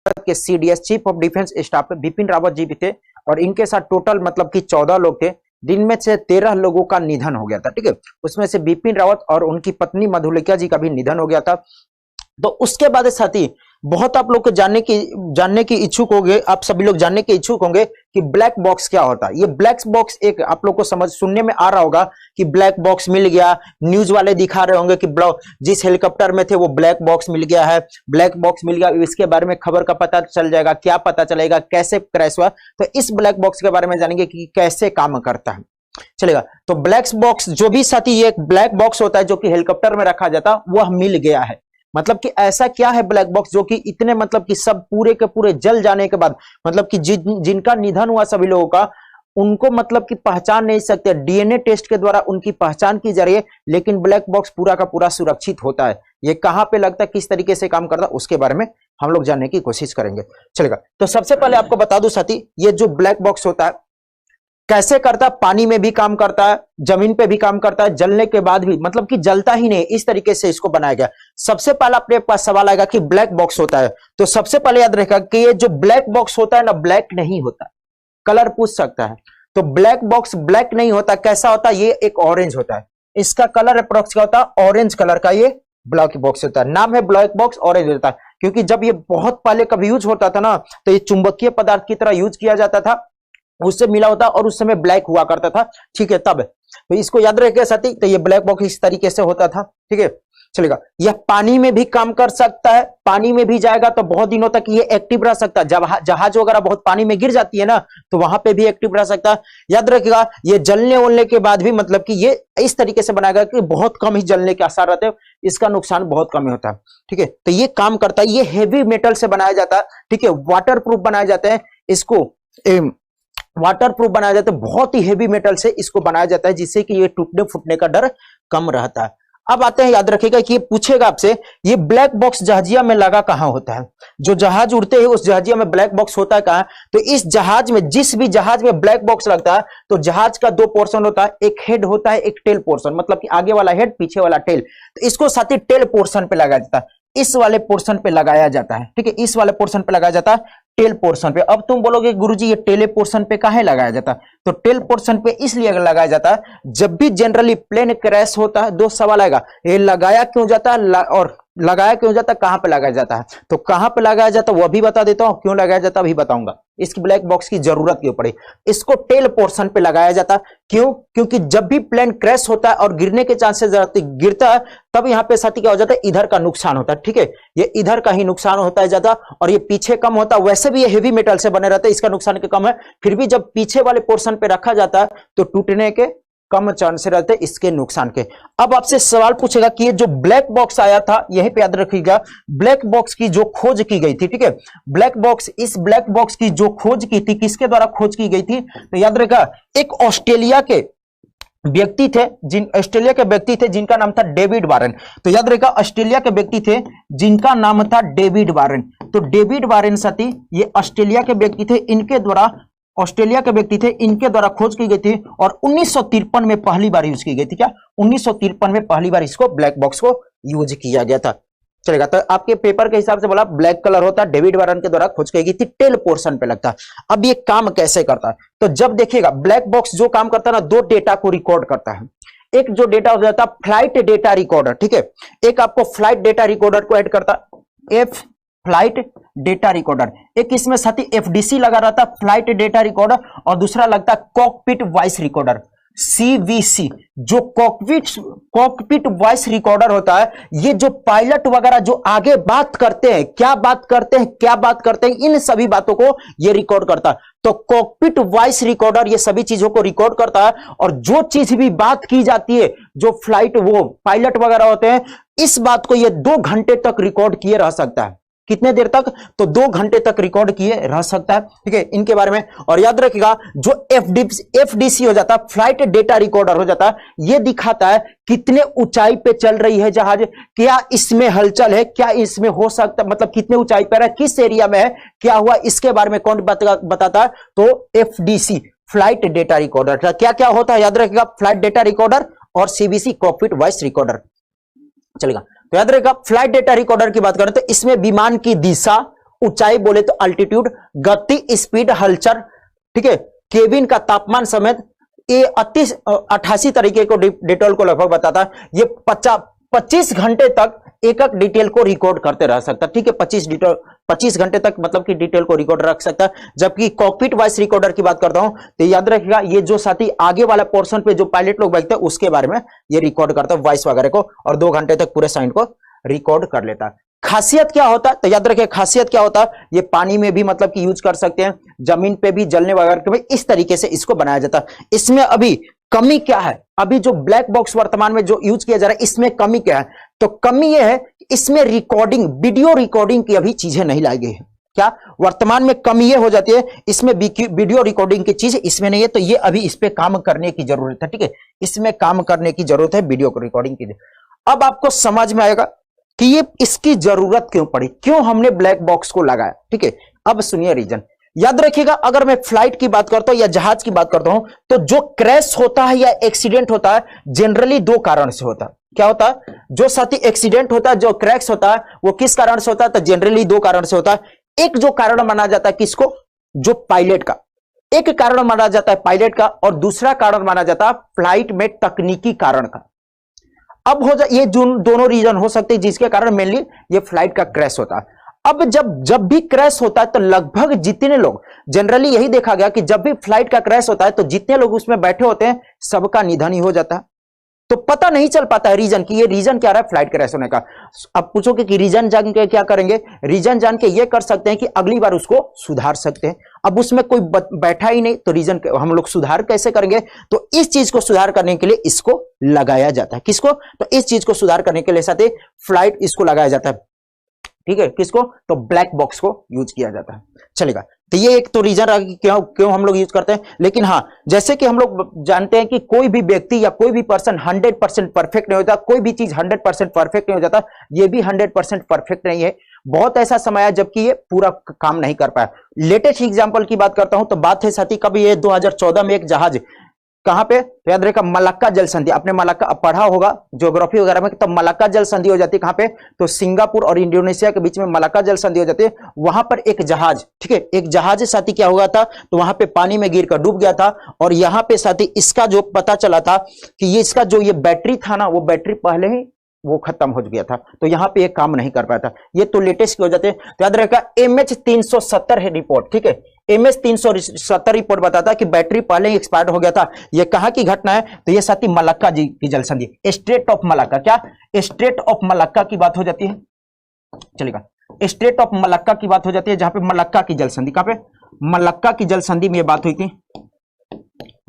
भारत के CDS chief of defence staff Bipin Rawat ji भी थे और इनके साथ टोटल मतलब कि 14 लोग थे, जिनमें से 13 लोगों का निधन हो गया था। ठीक है, उसमें से बिपिन रावत और उनकी पत्नी मधुलिका जी का भी निधन हो गया था। तो उसके बाद साथी बहुत आप लोग को जानने की इच्छुक होंगे, आप सभी लोग जानने के इच्छुक होंगे कि ब्लैक बॉक्स क्या होता है। ये ब्लैक बॉक्स एक आप लोग को समझ सुनने में आ रहा होगा कि ब्लैक बॉक्स मिल गया, न्यूज वाले दिखा रहे होंगे कि जिस हेलीकॉप्टर में थे वो ब्लैक बॉक्स मिल गया है, ब्लैक बॉक्स मिल गया, इसके बारे में खबर का पता चल जाएगा, क्या पता चलेगा, कैसे क्रैश हुआ। तो इस ब्लैक बॉक्स के बारे में जानेंगे कि कैसे काम करता है, चलेगा। तो ब्लैक बॉक्स जो भी साथी ये एक ब्लैक बॉक्स होता है जो कि हेलीकॉप्टर में रखा जाता, वह मिल गया है। मतलब कि ऐसा क्या है ब्लैक बॉक्स जो कि इतने मतलब कि सब पूरे के पूरे जल जाने के बाद मतलब कि जिनका निधन हुआ सभी लोगों का, उनको मतलब कि पहचान नहीं सकते, डीएनए टेस्ट के द्वारा उनकी पहचान की जा रही है, लेकिन ब्लैक बॉक्स पूरा का पूरा सुरक्षित होता है। ये कहां पे लगता है, किस तरीके से काम करता है, उसके बारे में हम लोग जानने की कोशिश करेंगे, चलेगा। तो सबसे पहले आपको बता दूं साथी, ये जो ब्लैक बॉक्स होता है कैसे करता है, पानी में भी काम करता है, जमीन पे भी काम करता है, जलने के बाद भी मतलब कि जलता ही नहीं, इस तरीके से इसको बनाया गया। सबसे पहला अपने पास सवाल आएगा कि ब्लैक बॉक्स होता है, तो सबसे पहले याद रखेगा कि ये जो ब्लैक बॉक्स होता है ना, ब्लैक नहीं होता, कलर पूछ सकता है। तो ब्लैक बॉक्स ब्लैक नहीं होता, कैसा होता है, ये एक ऑरेंज होता है। इसका कलर अप्रोक्स क्या होता है, ऑरेंज कलर का ये ब्लैक बॉक्स होता है। नाम है ब्लैक बॉक्स, ऑरेंज होता है, क्योंकि जब ये बहुत पहले कभी यूज होता था ना, तो ये चुंबकीय पदार्थ की तरह यूज किया जाता था, उससे मिला होता और उस समय ब्लैक हुआ करता था। ठीक है, तब तो इसको याद रखिए साथी, तो ये ब्लैक बॉक्स इस तरीके से होता था। ठीक है, चलेगा। यह पानी में भी काम कर सकता है, पानी में भी जाएगा तो बहुत दिनों तक ये एक्टिव रह सकता है। जब जहाज वगैरह बहुत पानी में गिर जाती है ना, तो वहां पे भी एक्टिव रह सकता है। याद रखिएगा, ये जलने वलने के बाद भी मतलब कि ये इस तरीके से बनाएगा कि बहुत कम ही जलने के आसार रहते हैं, इसका नुकसान बहुत कम ही होता है। ठीक है, तो ये काम करता है। ये हेवी मेटल से बनाया जाता है। ठीक है, वाटर प्रूफ बनाए जाते हैं, इसको वाटर प्रूफ बनाया जाता है, बहुत ही हेवी मेटल से इसको बनाया जाता है, जिससे कि ये टूटने फूटने का डर कम रहता है। अब आते हैं, याद रखिएगा कि ये पूछेगा आपसे, ये ब्लैक बॉक्स जहाजिया में लगा कहां होता है। जो जहाज उड़ते हैं उस जहाजिया में ब्लैक बॉक्स होता है कहां, तो इस जहाज में, जिस भी जहाज में ब्लैक बॉक्स लगता है, तो जहाज का दो पोर्शन होता है, एक हेड होता है, एक टेल पोर्शन, मतलब कि आगे वाला हेड पीछे वाला टेल। तो इसको साथ ही टेल पोर्शन पे लगाया जाता है, इस वाले पोर्शन पे लगाया जाता है। ठीक है, इस वाले पोर्शन पे लगाया जाता है, टेल पोर्शन पे। अब तुम बोलोगे गुरुजी ये टेल पोर्शन पे काहे लगाया जाता है, तो टेल पोर्शन पे इसलिए लगाया जाता है, जब भी जनरली प्लेन क्रैश होता है, दो सवाल आएगा, ये लगाया क्यों जाता है और लगाया क्यों जाता है, कहां पे लगाया जाता है। तो कहां पे लगाया जाता है वो भी बता देता हूं, क्यों लगाया जाता है भी बताऊंगा। इसकी ब्लैक बॉक्स की जरूरत क्यों पड़ी, इसको टेल पोर्शन पे लगाया जाता है। क्यों, क्योंकि जब भी प्लेन क्रैश होता है और गिरने के चांसेस गिरता है, तब यहां पे साथी क्या हो जाता है, इधर का नुकसान होता है। ठीक है, ये इधर का ही नुकसान होता है ज्यादा, और ये पीछे कम होता है। वैसे भी ये हेवी मेटल से बने रहते हैं, इसका नुकसान कम है, फिर भी जब पीछे वाले पोर्शन पे रखा जाता है तो टूटने के कम चांस रहते हैं, इसके नुकसान के। अब आपसे सवाल पूछेगा कि ये जो ब्लैक बॉक्स आया था, यहीं पे याद रखिएगा, ब्लैक बॉक्स की जो खोज की गई थी, ठीक है, ब्लैक बॉक्स, इस ब्लैक बॉक्स की जो खोज की थी, किसके द्वारा खोज की गई थी, तो याद रखिएगा, एक ऑस्ट्रेलिया के व्यक्ति थे, ऑस्ट्रेलिया के व्यक्ति थे जिनका नाम था डेविड वारेन। तो याद रखिएगा, ऑस्ट्रेलिया के व्यक्ति थे जिनका नाम था डेविड वारेन। तो डेविड वारेन साथी ये ऑस्ट्रेलिया के व्यक्ति थे, इनके द्वारा, ऑस्ट्रेलिया के व्यक्ति थे, इनके द्वारा खोज की गई थी, और 1953 में पहली बार यूज की गई थी। क्या 1953 में पहली बार इसको ब्लैक बॉक्स को यूज किया गया था, चलेगा। तो आपके पेपर के हिसाब से बोला ब्लैक कलर होता है, डेविड वारेन के द्वारा खोज की गई थी, टेल पोर्शन पे लगता है। अब ये काम कैसे करता है, तो जब देखिएगा ब्लैक बॉक्स जो काम करता है ना, दो डेटा को रिकॉर्ड करता है। एक जो डेटा हो जाता है फ्लाइट डेटा रिकॉर्डर, ठीक है, एक आपको फ्लाइट डेटा रिकॉर्डर को ऐड करता है, फ्लाइट डेटा रिकॉर्डर, एक इसमें साथी एफडीसी लगा रहता है, फ्लाइट डेटा रिकॉर्डर, और दूसरा लगता है कॉकपिट वॉइस रिकॉर्डर, सीवीसी। जो कॉकपिट वॉइस रिकॉर्डर होता है, ये जो पायलट वगैरह जो आगे बात करते हैं, क्या बात करते हैं, इन सभी बातों को ये रिकॉर्ड करता है। तो कॉकपिट वॉइस रिकॉर्डर ये सभी चीजों को रिकॉर्ड करता है, और जो चीज भी बात की जाती है, जो फ्लाइट वो पायलट वगैरह होते हैं, इस बात को ये 2 घंटे तक रिकॉर्ड किए रह सकता है। कितने देर तक, तो 2 घंटे तक रिकॉर्ड किए रह सकता है। ठीक है, इनके बारे में। और याद रखिएगा, जो एफडीसी हो जाता है, फ्लाइट डेटा रिकॉर्डर हो जाता है, ये दिखाता है कितने ऊंचाई पे चल रही है जहाज, क्या इसमें हलचल है, क्या इसमें हो सकता, मतलब कितने ऊंचाई पर है, किस एरिया में है, क्या हुआ, इसके बारे में कौन बताता है, तो एफडीसी, फ्लाइट डेटा रिकॉर्डर। क्या क्या होता है, याद रखिएगा, फ्लाइट डेटा रिकॉर्डर और सीबीसी, कॉकपिट वॉइस रिकॉर्डर, चलेगा। तो याद रखिएगा, फ्लाइट डेटा रिकॉर्डर की बात करें तो इसमें विमान की दिशा ऊंचाई बोले तो अल्टीट्यूड, गति, स्पीड, हलचल, ठीक है, केबिन का तापमान समेत ये 88 तरीके को डिटेल को लगभग बताता है। ये 25 घंटे तक एक एक डिटेल को रिकॉर्ड करते रह सकता है, ठीक है, 25 घंटे तक मतलब कि डिटेल को रिकॉर्ड रख सकता है। जबकि कॉकपिट वॉइस रिकॉर्डर की बात करता हूं तो याद रखिएगा ये जो साथी आगे वाला पोर्शन पे जो पायलट लोग बैठते हैं उसके बारे में ये रिकॉर्ड करता है वॉइस वगैरह को, और 2 घंटे तक पूरे साउंड को रिकॉर्ड कर लेता है। खासियत क्या होता है तो याद रखिए खासियत क्या होता है, ये पानी में भी मतलब कि यूज कर सकते हैं, जमीन पे भी जलने वगैरह के, इस तरीके से इसको बनाया जाता है। इसमें अभी कमी क्या है, अभी जो ब्लैक बॉक्स वर्तमान में जो यूज किया जा रहा है इसमें कमी क्या है, तो कमी यह है इसमें रिकॉर्डिंग, वीडियो रिकॉर्डिंग की अभी चीजें नहीं लाई गई है। क्या वर्तमान में कमी यह हो जाती है, इसमें वीडियो रिकॉर्डिंग की चीज इसमें नहीं है, तो ये अभी इस पे काम करने की जरूरत है, ठीक है, इसमें काम करने की जरूरत है वीडियो रिकॉर्डिंग की। अब आपको समझ में आएगा कि ये इसकी जरूरत क्यों पड़ी, क्यों हमने ब्लैक बॉक्स को लगाया, ठीक है। अब सुनिए रीजन, याद रखिएगा अगर मैं फ्लाइट की बात करता हूं या जहाज की बात करता हूं तो जो क्रैश होता है या एक्सीडेंट होता है जनरली 2 कारण से होता है। क्या होता है, जो साथी एक्सीडेंट होता है, जो क्रैश होता है वो किस कारण से होता है, तो जनरली 2 कारण से होता है। एक जो कारण माना जाता है किसको, जो पायलट का, एक कारण माना जाता है पायलट का, और दूसरा कारण माना जाता है फ्लाइट में तकनीकी कारण का। अब हो जाए ये दोनों रीजन हो सकते हैं जिसके कारण मेनली ये फ्लाइट का क्रैश होता है। अब जब भी क्रैश होता है तो लगभग जितने लोग, जनरली यही देखा गया कि जब भी फ्लाइट का क्रैश होता है तो जितने लोग उसमें बैठे होते हैं सबका निधन ही हो जाता है। तो पता नहीं चल पाता है रीजन कि ये रीजन क्या रहा है फ्लाइट क्रैश होने का। अब पूछोगे कि रीजन जान के क्या करेंगे, रीजन जान के ये कर सकते हैं कि अगली बार उसको सुधार सकते हैं। अब उसमें कोई बैठा ही नहीं तो रीजन हम लोग सुधार कैसे करेंगे, तो इस चीज को सुधार करने के लिए इसको लगाया जाता है। किसको, तो इस चीज को सुधार करने के लिए साथ ही फ्लाइट इसको लगाया जाता है, ठीक है, किसको, तो ब्लैक बॉक्स को यूज किया जाता है। चलेगा, तो ये एक तो रीजन रहा कि क्यों हम लोग यूज करते हैं। लेकिन हाँ, जैसे कि हम लोग जानते हैं कि कोई भी व्यक्ति या कोई भी पर्सन 100% परफेक्ट नहीं होता, कोई भी चीज 100% परफेक्ट नहीं हो जाता, ये भी 100% परफेक्ट नहीं है। बहुत ऐसा समय आया जबकि ये पूरा काम नहीं कर पाया। लेटेस्ट एग्जांपल की बात करता हूं तो बात है साथी कभी ये 2014 में एक जहाज कहां पे, तो याद रखिएगा मलक्का जल संधि, आपने मलक्का पढ़ा होगा ज्योग्राफी वगैरह में, तो मलक्का जल संधि हो जाती है कहां पे, तो सिंगापुर और इंडोनेशिया के बीच में मलक्का जल संधि हो जाती है। वहां पर एक जहाज, ठीक है, एक जहाज साथी क्या हुआ था, तो वहां पे पानी में गिरकर डूब गया था, और यहां पे साथी इसका जो पता चला था कि ये इसका जो ये बैटरी था ना, वो बैटरी पहले ही वो खत्म हो गया था, तो यहां पे ये काम नहीं कर पाया था। ये तो लेटेस्ट की हो जाते हैं। तो याद रखिएगा MH370 है रिपोर्ट, ठीक है, MH370 रिपोर्ट बताता है कि बैटरी पहले ही एक्सपायर्ड हो गया था। ये कहां की घटना है, तो ये साथी मलक्का जी की जल संधि, स्ट्रेट ऑफ मलक्का, क्या स्ट्रेट ऑफ मलक्का की बात हो जाती है। चलेगा, स्ट्रेट ऑफ मलक्का की बात हो जाती है, जहां पे मलक्का की जल संधि, कहां पे, मलक्का की जल संधि में ये बात हुई थी,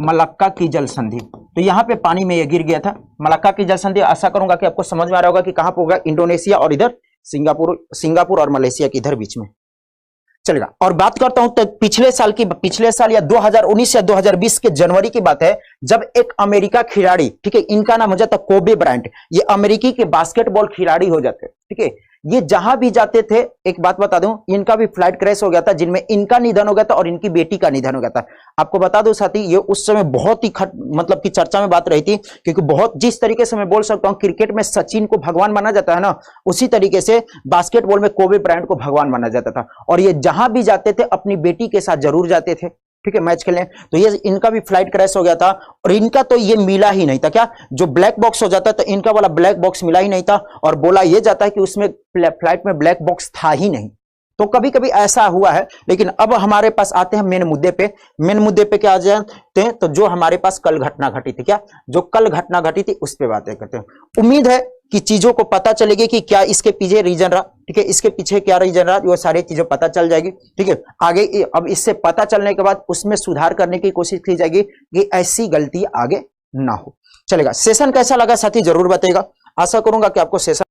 मलक्का की जल संधि। तो यहां पे पानी में ये गिर गया था मलक्का की जल संधि। आशा करूंगा कि आपको समझ में आ रहा होगा कि कहां पे होगा, इंडोनेशिया और इधर सिंगापुर और मलेशिया के इधर बीच में। चलेगा, और बात करता हूं तो पिछले साल या 2019 या 2020 के जनवरी की बात है, जब एक अमेरिका खिलाड़ी, ठीक है, इनका नाम हो जाता कोबे ब्रायंट, ये अमेरिकी के बास्केटबॉल खिलाड़ी हो जाते, ठीक है, ये जहां भी जाते थे, एक बात बता दूं, इनका भी फ्लाइट क्रैश हो गया था, जिनमें इनका निधन हो गया था और इनकी बेटी का निधन हो गया था। आपको बता दो साथी, ये उस समय बहुत ही मतलब कि चर्चा में बात रही थी, क्योंकि बहुत, जिस तरीके से मैं बोल सकता हूं क्रिकेट में सचिन को भगवान माना जाता है ना, उसी तरीके से बास्केटबॉल में कोबे ब्रायंट को भगवान माना जाता था। और ये जहां भी जाते थे अपनी बेटी के साथ जरूर जाते थे, ठीक है, मैच खेलने। तो ये इनका भी फ्लाइट क्रैश हो गया था, और इनका तो ये मिला ही नहीं था, क्या, जो ब्लैक बॉक्स हो जाता तो इनका वाला ब्लैक बॉक्स मिला ही नहीं था, और बोला ये जाता है कि उसमें फ्लाइट में ब्लैक बॉक्स था ही नहीं। तो कभी कभी ऐसा हुआ है। लेकिन अब हमारे पास आते हैं मेन मुद्दे पे। मेन मुद्दे पे क्या आ जाते हैं, तो जो हमारे पास कल घटना घटी थी, क्या, जो कल घटना घटी थी उस पर बातें करते हैं। उम्मीद है कि चीजों को पता चलेगी कि क्या इसके पीछे रीजन रहा, ठीक है, इसके पीछे क्या रीजन रहा, वो सारी चीजें पता चल जाएगी, ठीक है। आगे अब इससे पता चलने के बाद उसमें सुधार करने की कोशिश की जाएगी कि ऐसी गलती आगे ना हो। चलेगा, सेशन कैसा लगा साथी जरूर बताइएगा। आशा करूंगा कि आपको सेशन